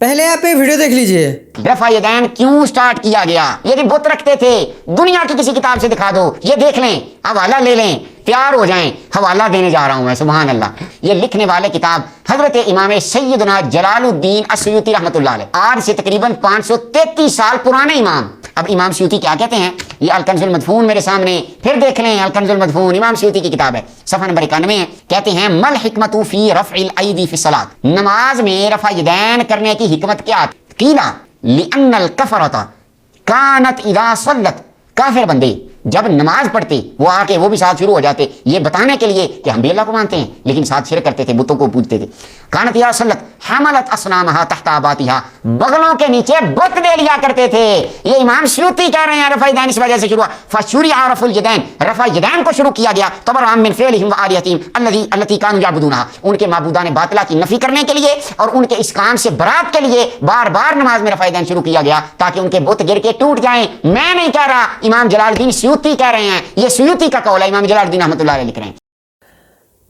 पहले आप ये वीडियो देख लीजिए। रफ़ा यदैन क्यों स्टार्ट किया गया? ये बुत रखते थे, दुनिया की किसी किताब से दिखा दो, ये देख लें, हवाला ले लें, तैयार हो जाएं। हवाला देने जा रहा हूं मैं, सुभान अल्लाह। ये लिखने वाले किताब हजरत इमाम सैयदना जलालुद्दीन अस्सयूती रहमतुल्लाह अलैह, आज से तकरीबन 533 साल पुराने इमाम। अब इमाम सयूती क्या कहते हैं? ये अलकंजुल मदफून मेरे सामने, फिर देख लें, अलकंजुल मदफून इमाम सयूती की किताब है, सफ़ा नंबर 91 है। कहते हैं मल हिकमतु फी रफ़इल ऐदी फी सलात, नमाज में रफ़ा यदैन करने की हिकमत क्या? कीला लिअन्नल कफरता कानत इज़ा सल्लत, काफिर बंदे जब नमाज पढ़ते वो आके वो भी साथ शुरू हो जाते, ये बताने के लिए कि हम भी अल्लाह को मानते हैं, लेकिन साथ शिरक करते थे, बुतों को पूजते थे। कानत या सल्लत हमलत असनामहा तहत आबातिहा, बगलों के नीचे बुत दे लिया करते थे। ये इमाम सयूती कह रहे हैं रफ़ा यदैन इस वजह से शुरू हुआ। फशुरिअ रफ़ुल यदैन, रफ़ा यदैन को शुरू किया गया तबर्रुअन मिन फ़िअलिहिम व आलिहतिहिम अल्लती कानू याबुदूनहा, उनके माबूदान बातिला की नफी करने के लिए और उनके इस काम से बरात के लिए बार बार नमाज में रफ़ा यदैन शुरू किया गया ताकि उनके बुत गिर के टूट जाएं। मैं नहीं कह रहा, इमाम जलालुद्दीन सयूती कह रहे हैं, ये सयूती का कौल है, इमाम जलालुद्दीन रहमतुल्लाह अलैह लिख रहे हैं।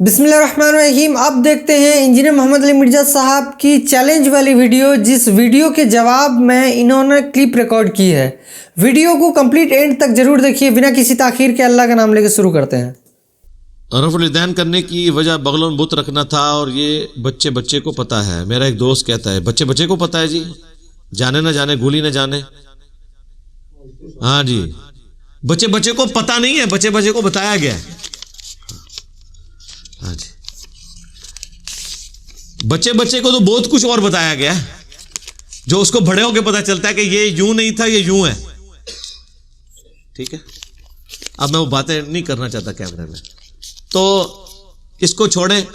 बिस्मिल्लाहिर्रहमानिर्रहीम। अब देखते हैं इंजीनियर मोहम्मद अली मिर्जा साहब की चैलेंज वाली वीडियो, जिस वीडियो के जवाब में इन्होंने क्लिप रिकॉर्ड की है। वीडियो को कंप्लीट एंड तक जरूर देखिए, बिना किसी ताखीर के अल्लाह का नाम लेकर शुरू करते हैं। रफ़ुल यदैन करने की वजह बगलों में बुत रखना था, और ये बच्चे को पता है। मेरा एक दोस्त कहता है बच्चे को पता है जी, जाने ना जाने, गोली ना जाने। हाँ जी, बच्चे को पता नहीं है, बच्चे को बताया गया है। हाँ जी, बच्चे को तो बहुत कुछ और बताया गया है, जो उसको बड़े होके पता चलता है कि ये यूं नहीं था, ये यूं है। ठीक है, अब मैं वो बातें नहीं करना चाहता कैमरे में, तो इसको छोड़ें।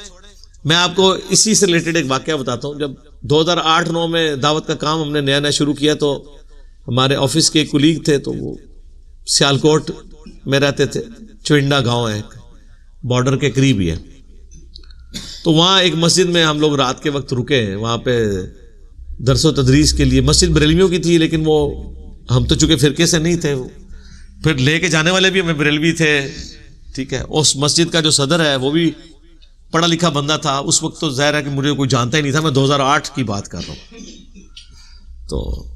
मैं आपको इसी से रिलेटेड एक वाकया बताता हूं। जब 2008-9 में दावत का काम हमने नया शुरू किया, तो हमारे ऑफिस के एक कुलीग थे, तो वो सियालकोट में रहते थे, चुइंडा गांव है, बॉर्डर के करीब ही है। तो वहाँ एक मस्जिद में हम लोग रात के वक्त रुके हैं, वहाँ पे दरसो तदरीस के लिए। मस्जिद बरेलवियों की थी, लेकिन वो हम तो चूंकि फिरके से नहीं थे, फिर लेके जाने वाले भी हमें बरेलवी थे। ठीक है, उस मस्जिद का जो सदर है वो भी पढ़ा लिखा बंदा था। उस वक्त तो जाहिर है कि मुझे कोई जानता ही नहीं था, मैं 2008 की बात कर रहा हूँ। तो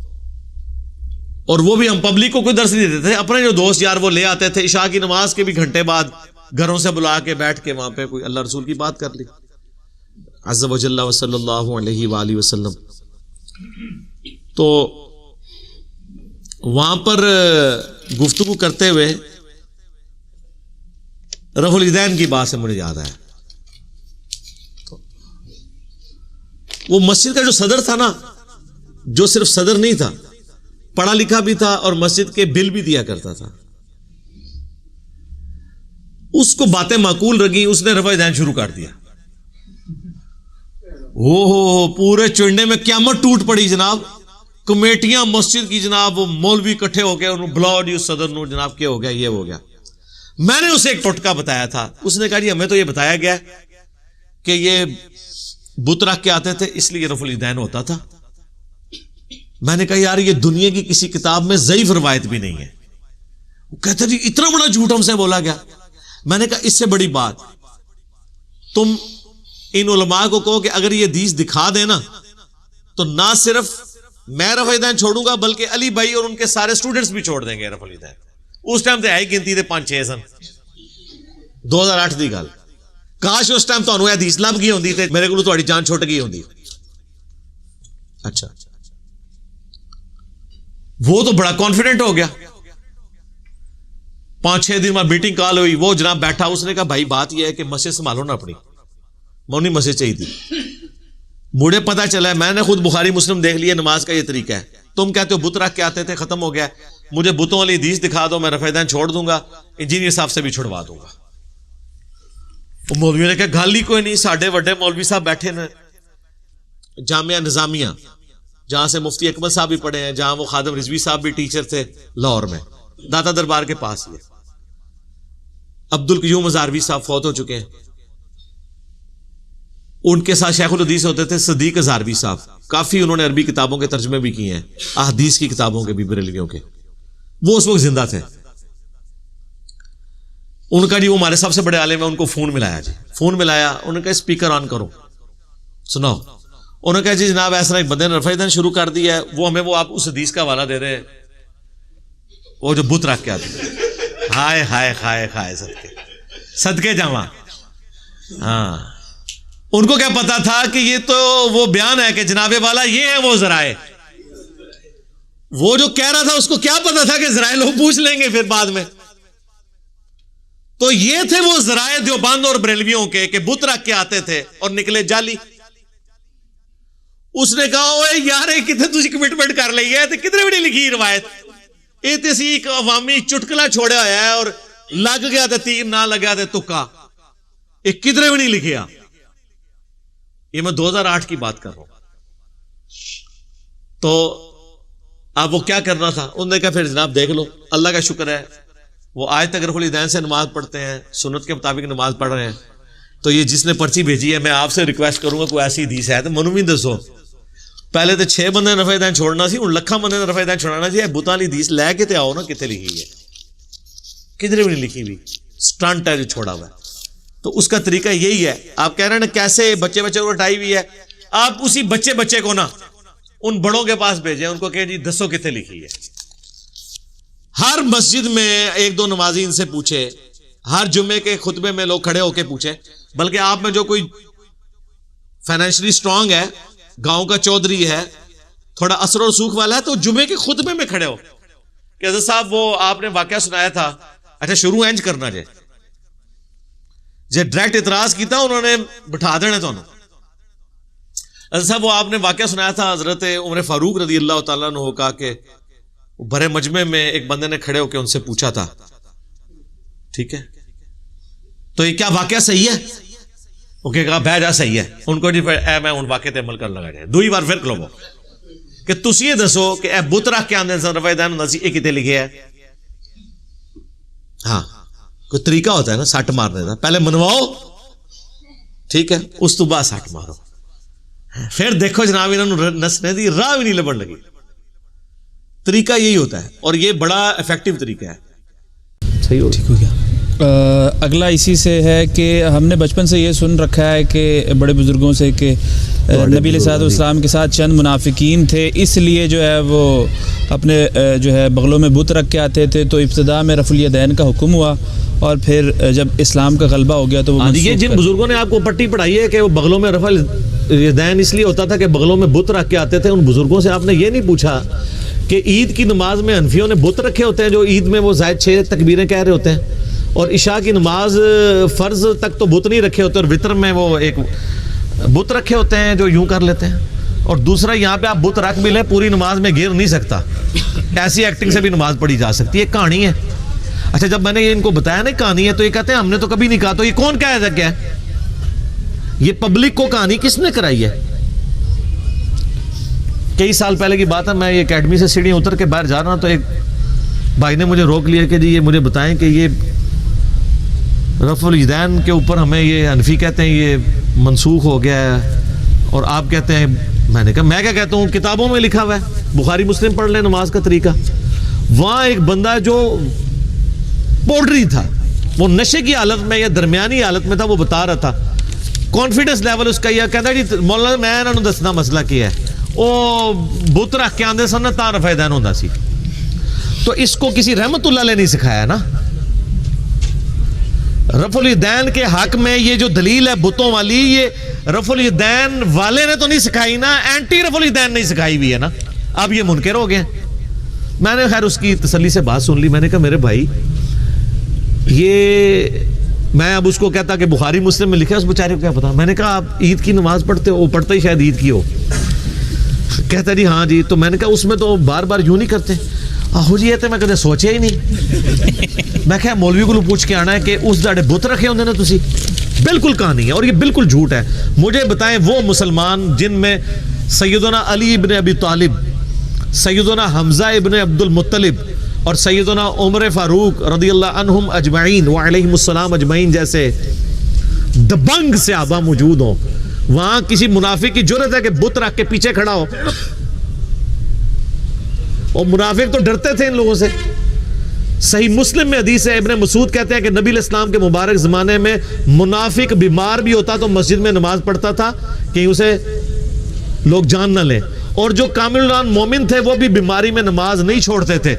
और वो भी हम पब्लिक को कोई दर्श नहीं देते थे, अपने जो दोस्त यार वो ले आते थे। इशा की नमाज के भी घंटे बाद घरों से बुला के बैठ के वहां पे कोई अल्लाह रसूल की बात कर ली, अज़्ज़ा व जल्ला व सल्लल्लाहु अलैहि व आलिहि वसल्लम। तो वहां पर गुफ्तगू करते हुए रफ़ुल यदैन की बात से मुझे याद आया। तो वो मस्जिद का जो सदर था ना, जो सिर्फ सदर नहीं था, पढ़ा लिखा भी था और मस्जिद के बिल भी दिया करता था, उसको बातें माकूल लगी, उसने रफ़ा यदैन शुरू कर दिया। हो पूरे चुंडे में क़यामत टूट पड़ी जनाब। कमेटियां मस्जिद की जनाब, वो मौलवी इकट्ठे हो गए, उन्होंने बुलाओ जी उस सदर नूर, जनाब क्या हो गया, ये हो गया। मैंने उसे एक टोटका बताया था, उसने कहा जी हमें तो ये बताया गया कि ये बुत रख के आते थे इसलिए रफ़ुल यदैन होता था। मैंने कहा यार ये दुनिया की किसी किताब में ज़ईफ रवायत भी नहीं है। वो कहते जी इतना बड़ा झूठ हमसे बोला गया। मैंने कहा इससे बड़ी बात, तुम इन उलमा को कहो कि अगर ये हदीस दिखा देना तो ना सिर्फ मैं रफ़ा यदैन छोड़ूंगा, बल्कि अली भाई और उनके सारे स्टूडेंट्स भी छोड़ देंगे रफ़ुल यदैन। उस टाइम तो आई गिनती थे 5-6 सन, 2008 की गल। काश उस टाइम तो हदीस लभ गई होंदी ते मेरे को थोड़ी जान छुट गई होंदी। अच्छा, वो तो बड़ा कॉन्फिडेंट हो गया। 5-6 दिन बाद मीटिंग कॉल हुई, वो जनाब बैठा, उसने कहा भाई बात यह है कि मस्जिद संभालो ना अपनी, मौनी मस्जिद चाहिए थी। मुझे पता चला है, मैंने खुद बुखारी मुस्लिम देख लिया, नमाज का ये तरीका है। तुम कहते हो बुत रख के आते थे, खत्म हो गया, मुझे बुतों वाली हदीस दिखा दो, मैं रफ़ा यदैन छोड़ दूंगा, इंजीनियर साहब से भी छुड़वा दूंगा। मौलवी ने कहा गल ही कोई नहीं, साढ़े वड्डे मौलवी साहब बैठे ने जामिया निजामिया, जहां से मुफ्ती अकबर साहब भी पढ़े हैं, जहां वो खादिम रिजवी साहब भी टीचर थे लाहौर में, दाता दरबार के पास ही। अब्दुल क़य्यूम हज़ारवी साहब फौत हो चुके हैं, उनके साथ शेखुल हदीस होते थे सदीक हज़ारवी साहब, काफी उन्होंने अरबी किताबों के तर्जमे भी किए हैं, अहदीस की किताबों के भी, बरेलवियों के। वो उस वक्त जिंदा थे। उनका जी वो हमारे सबसे बड़े आलिम है, उनको फोन मिलाया जी, फोन मिलाया, उन्होंने कहा स्पीकर ऑन करो, सुनाओ। انہوں نے کہا جی جناب ایسا ایک بندے نے رفع دین شروع کر دیا ہے, وہ ہمیں وہ آپ اس حدیث کا حوالہ دے رہے ہیں وہ جو بت رکھ کے آتے ہیں. ہائے ہائے ہائے ہائے صدقے جاواں. ہاں ان کو کیا پتا تھا کہ یہ تو وہ بیان ہے کہ جناب والا یہ ہے وہ ذرائع. وہ جو کہہ رہا تھا اس کو کیا پتا تھا کہ ذرائع لوگ پوچھ لیں گے پھر بعد میں. تو یہ تھے وہ ذرائع دیوبند اور بریلویوں کے کہ بت رکھ کے آتے تھے اور نکلے جعلی. اس نے کہا اوے یار کتنے تجھے کمٹمنٹ کر لی ہے کتنے بڑی لکھی روایت, یہ تو اسی ایک عوامی چٹکلا چھوڑا ہوا ہے اور لگ گیا تھا تیر نہ لگا تھا تکا, یہ کدھر بھی نہیں لکھیا. یہ میں 2008 کی بات کر رہا ہوں. تو اب وہ کیا کرنا تھا, انہوں نے کہا پھر جناب دیکھ لو, اللہ کا شکر ہے وہ آج تک رفع الیدین سے نماز پڑھتے ہیں, سنت کے مطابق نماز پڑھ رہے ہیں. تو یہ جس نے پرچی بھیجی ہے میں آپ سے ریکویسٹ کروں گا کوئی ایسی حدیث ہے تو منو بھی دسو. پہلے تو 6 بندے نے رفع الیدین چھوڑنا سی, ہوں لکھاں بندے نے رفع الیدین چھوڑنا سی. بتاں والی حدیث لے کے تے آؤ نا, کتنے لکھی ہے, کدھر بھی نہیں لکھی ہوئی, سٹنٹ ہے جو چھوڑا ہوا ہے. تو اس کا طریقہ یہی ہے. آپ کہہ رہے ہیں کیسے بچے کو ہٹائی ہوئی ہے, آپ اسی بچے کو نا ان بڑوں کے پاس بھیجیں, ان کو کہ جی دسو کتنے لکھی ہے. ہر مسجد میں 1-2 نمازی ان سے پوچھے, ہر جمعے کے خطبے میں لوگ کھڑے ہو کے پوچھے. بلکہ آپ میں جو کوئی فائنینشلی سٹرونگ ہے, گاؤں کا چودھری ہے, تھوڑا اثر و رسوخ والا ہے, تو جمعے کے خطبے میں کھڑے ہو کہ حضرت صاحب وہ آپ نے واقعہ سنایا تھا, اچھا شروع اینج کرنا جے ڈائریکٹ اعتراض کیتا انہوں نے بٹھا دینا تو حضرت صاحب وہ آپ نے واقعہ سنایا تھا حضرت عمر فاروق رضی اللہ تعالیٰ عنہ کا کہ بھرے مجمع میں ایک بندے نے کھڑے ہو کے ان سے پوچھا تھا, ٹھیک ہے تو یہ کیا واقعہ صحیح ہے, وہ کہا بہ جا صحیح ہے. ان کو اے میں ان واقعے تے عمل کر لگا جائے. دوئی بار پھر کلو کہ تسی یہ دسو کہ اے بت رکھ کے آندے رفع الیدین ہوندا سی, یہ کتے لکھے ہے. ہاں کوئی طریقہ ہوتا ہے نا سٹ مارنے کا, پہلے منواؤ ٹھیک ہے, اس تو بعد سٹ مارو, پھر دیکھو جناب انہوں نے نسنے دی راہ بھی نہیں لبن لگی. طریقہ یہی ہوتا ہے اور یہ بڑا افیکٹو طریقہ ہے. صحیح ہو ٹھیک ہو گیا. اگلا اسی سے ہے کہ ہم نے بچپن سے یہ سن رکھا ہے کہ بڑے بزرگوں سے کہ نبی علیہ الصلوۃ والسلام کے ساتھ چند منافقین تھے, اس لیے جو ہے وہ اپنے جو ہے بغلوں میں بت رکھ کے آتے تھے. تو ابتدا میں رفع الیدین کا حکم ہوا اور پھر جب اسلام کا غلبہ ہو گیا تو وہ یہ جن بزرگوں نے آپ کو پٹی پڑھائی ہے کہ وہ بغلوں میں رفع الیدین اس لیے ہوتا تھا کہ بغلوں میں بت رکھ کے آتے تھے, ان بزرگوں سے آپ نے یہ نہیں پوچھا کہ عید کی نماز میں حنفیوں نے بت رکھے ہوتے ہیں جو عید میں وہ زائد 6 تکبیریں کہہ رہے ہوتے ہیں, اور عشاء کی نماز فرض تک تو بت نہیں رکھے ہوتے, اور وطر میں وہ ایک بت رکھے ہوتے ہیں جو یوں کر لیتے ہیں. اور دوسرا یہاں پہ آپ بت رکھ بھی لیں پوری نماز میں گر نہیں سکتا, ایسی ایکٹنگ سے بھی نماز پڑھی جا سکتی ہے. ایک کہانی ہے. اچھا جب میں نے یہ ان کو بتایا نا کہانی ہے تو یہ کہتے ہیں ہم نے تو کبھی نہیں کہا. تو یہ کون کہا ہے کیا ہے, یہ پبلک کو کہانی کس نے کرائی ہے؟ کئی سال پہلے کی بات ہے, میں یہ اکیڈمی سے سیڑھیاں اتر کے باہر جا رہا ہوں تو ایک بھائی نے مجھے روک لیا کہ جی یہ مجھے بتائیں کہ یہ رفع الیدین کے اوپر ہمیں یہ حنفی کہتے ہیں یہ منسوخ ہو گیا ہے اور آپ کہتے ہیں. میں نے کہا میں کیا کہتا ہوں, کتابوں میں لکھا ہوا ہے, بخاری مسلم پڑھ لیں نماز کا طریقہ. وہاں ایک بندہ جو پوڈری تھا, وہ نشے کی حالت میں یا درمیانی حالت میں تھا, وہ بتا رہا تھا, کانفیڈنس لیول اس کا یہ کہتا ہے جی مولانا میں انہوں نے دسنا مسئلہ کیا ہے, وہ بت رکھ کے آندے سن تا رفع الیدین ہوندا سی. تو اس کو کسی رحمت اللہ علیہ نہیں سکھایا نا. رفع الیدین کے حق میں یہ جو دلیل ہے بتوں والی, یہ رفع الیدین والے نے تو نہیں سکھائی نا, اینٹی رفع الیدین نہیں سکھائی ہوئی ہے نا. اب یہ منکر ہو گئے. میں نے خیر اس کی تسلی سے بات سن لی. میں نے کہا میرے بھائی یہ میں اب اس کو کہتا کہ بخاری مسلم میں لکھا ہے, اس بیچارے کو کیا پتا. میں نے کہا آپ عید کی نماز پڑھتے ہو, پڑھتے ہی شاید عید کی ہو. کہتا جی ہاں جی. تو میں نے کہا اس میں تو بار بار یوں نہیں کرتے. آہو جی یہ تو میں کدے سوچیا ہی نہیں. میں کہا مولوی کو پوچھ کے آنا ہے کہ اس داڑے بت رکھے ہوندے نے تسی. بالکل کہانی ہے اور یہ بالکل جھوٹ ہے. مجھے بتائیں وہ مسلمان جن میں سیدنا علی ابن ابی طالب, سیدنا حمزہ ابن عبد المطلب اور سیدنا عمر فاروق رضی اللہ عنہم اجمعین وعلیہم السلام اجمعین جیسے دبنگ صحابہ موجود ہوں, وہاں کسی منافق کی جرت ہے کہ بت رکھ کے پیچھے کھڑا ہو؟ اور منافق تو ڈرتے تھے ان لوگوں سے. صحیح مسلم میں حدیث ہے, ابن مسعود کہتے ہیں کہ نبی علیہ السلام کے مبارک زمانے میں منافق بیمار بھی ہوتا تو مسجد میں نماز پڑھتا تھا کہ اسے लोग जान न लें। और जो कामिलान मोमिन थे वो भी बीमारी में नमाज नहीं छोड़ते थे,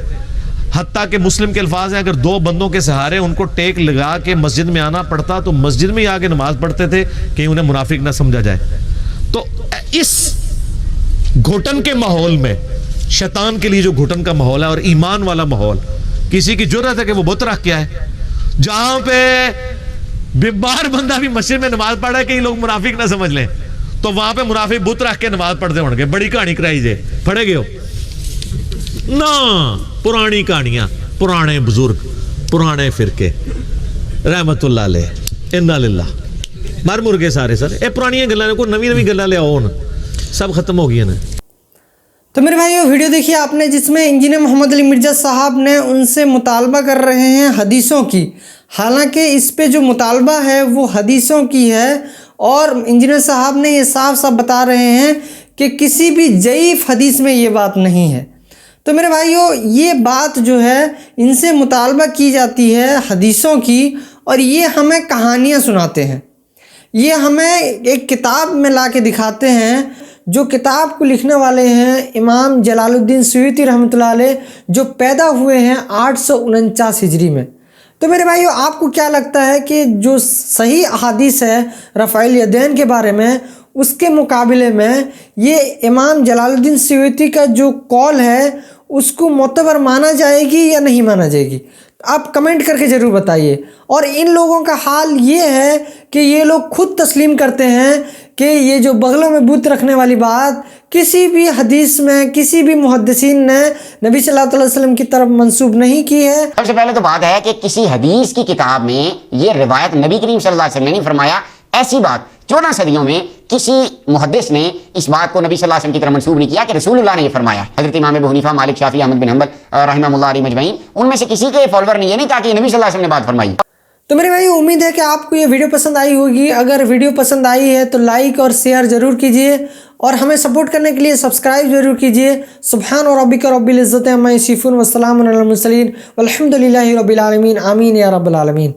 हत्ता कि मुस्लिम के अल्फाज हैं, अगर दो बंदों के सहारे उनको टेक लगा के मस्जिद में आना पड़ता तो मस्जिद में ही आके नमाज पढ़ते थे कि उन्हें मुनाफिक ना समझा जाए। तो इस घुटन के माहौल में, शैतान के लिए जो घुटन का माहौल है और ईमान वाला माहौल, किसी की जुर्रत है कि वो बुत रख के आए, जहां पे बीमार बंदा भी मस्जिद में नमाज पढ़ रहा है कि लोग मुनाफिक ना समझ लें, तो वहां पे मुनाफिक बुत रख के नमाज पढ़ते होंगे। बड़ी कहानी कराई जे पढ़ेगे हो ना, पुरानी कहानियां, पुराने बुजुर्ग, पुराने फिरके रहमतुल्लाह अलैह इन्ना लिल्लाह मर मुर्गे सारे सर ये पुरानी गल्लां ने कोई नवी नवी गल्लां ले आओ हुण सब खत्म हो गई ने। तो मेरे भाइयों वीडियो देखिए आपने, जिसमें इंजीनियर मोहम्मद अली मिर्ज़ा साहब ने उनसे मुतालबा कर रहे हैं हदीसों की। हालांकि इस पे जो मुतालबा है वो हदीसों की है और इंजीनियर साहब ने ये साफ साफ बता रहे हैं कि किसी भी ज़ईफ़ हदीस में ये बात नहीं है। तो मेरे भाइयों ये बात जो है इनसे मुतालबा की जाती है हदीसों की और ये हमें कहानियाँ सुनाते हैं, ये हमें एक किताब में ला के दिखाते हैं, जो किताब को लिखने वाले हैं इमाम जलालुद्दीन सुयूती रहमतुल्लाह अलैह, जो पैदा हुए हैं 849 हिजरी में। तो मेरे भाइयों आपको क्या लगता है कि जो सही अहादीस है रफ़ाइल यदैन के बारे में, उसके मुकाबले में ये इमाम जलालुद्दीन सुयूती का जो कॉल है उसको मोतबर माना जाएगी या नहीं माना जाएगी? आप कमेंट करके ज़रूर बताइए। और इन लोगों का हाल ये है कि ये लोग खुद तस्लीम करते हैं कि ये जो बगलों में बुत रखने वाली बात किसी भी हदीस में किसी भी मुहद्दिसीन ने नबी सल्लल्लाहु अलैहि वसल्लम की तरफ मंसूब नहीं की है। सबसे पहले तो बात है कि किसी हदीस की किताब में ये रिवायत नबी करीम सल्लल्लाहु अलैहि वसल्लम ने नहीं फरमाया। ऐसी बात 14 सदियों में किसी मुहद्दिस ने इस बात को नबी सल्लल्लाहु अलैहि वसल्लम की तरफ मंसूब नहीं किया कि रसूलुल्लाह ने ये फरमाया। हज़रत इमाम अबू हनीफा, मालिक, शाफी, अहमद बिन हंबल रहमतुल्लाह अलैहि मजमईन, उनमें से किसी के फॉलोअर ने ये नहीं कहा कि नबी सल्लल्लाहु अलैहि वसल्लम ने बात फरमाई। तो मेरे भाई उम्मीद है कि आपको ये वीडियो पसंद आई होगी। अगर वीडियो पसंद आई है तो लाइक और शेयर ज़रूर कीजिए और हमें सपोर्ट करने के लिए सब्सक्राइब ज़रूर कीजिए। सुब्हान रब्बिका रब्बिल इज़्ज़ति अम्मा यसिफून व सलामुन अलल मुरसलीन वल्हम्दुलिल्लाहि रब्बिल आलमीन। आमीन या रब्बल आलमीन।